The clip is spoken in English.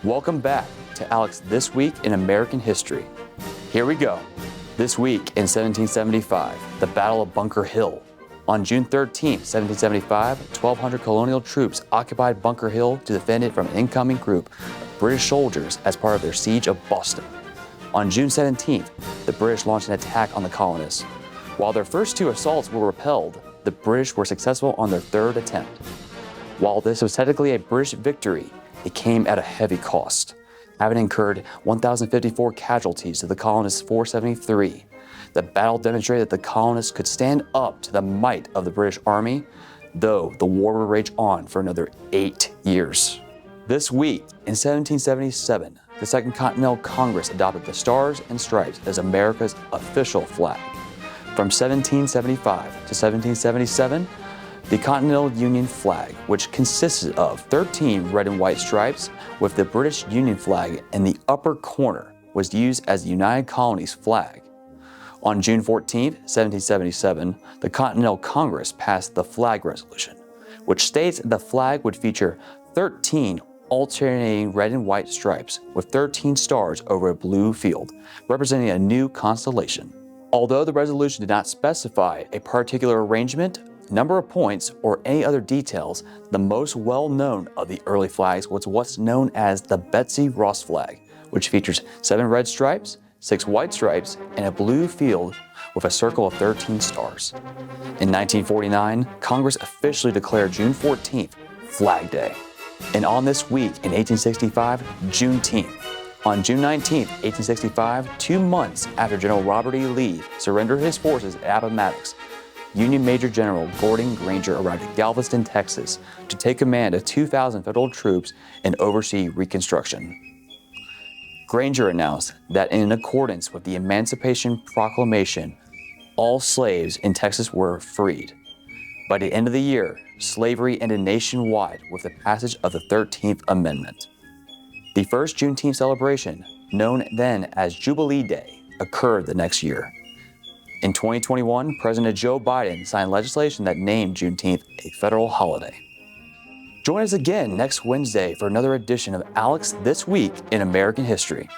Welcome back to ALEC's This Week in American History. Here we go. This week in 1775, the Battle of Bunker Hill. On June 13, 1775, 1,200 colonial troops occupied Bunker Hill to defend it from an incoming group of British soldiers as part of their siege of Boston. On June 17th, the British launched an attack on the colonists. While their first two assaults were repelled, the British were successful on their third attempt. While this was technically a British victory, it came at a heavy cost, having incurred 1,054 casualties to the colonists' 473. The battle demonstrated that the colonists could stand up to the might of the British Army, though the war would rage on for another 8 years. This week, in 1777, the Second Continental Congress adopted the Stars and Stripes as America's official flag. From 1775 to 1777, the Continental Union flag, which consisted of 13 red and white stripes with the British Union flag in the upper corner, was used as the United Colonies flag. On June 14, 1777, the Continental Congress passed the Flag Resolution, which states the flag would feature 13 alternating red and white stripes with 13 stars over a blue field, representing a new constellation. Although the resolution did not specify a particular arrangement, number of points, or any other details, the most well-known of the early flags was what's known as the Betsy Ross flag, which features 7 red stripes, 6 white stripes, and a blue field with a circle of 13 stars. In 1949, Congress officially declared June 14th Flag Day. And on this week in 1865, Juneteenth. On June 19, 1865, 2 months after General Robert E. Lee surrendered his forces at Appomattox, Union Major General Gordon Granger arrived at Galveston, Texas, to take command of 2,000 federal troops and oversee Reconstruction. Granger announced that in accordance with the Emancipation Proclamation, all slaves in Texas were freed. By the end of the year, slavery ended nationwide with the passage of the 13th Amendment. The first Juneteenth celebration, known then as Jubilee Day, occurred the next year. In 2021, President Joe Biden signed legislation that named Juneteenth a federal holiday. Join us again next Wednesday for another edition of ALEC's This Week in American History.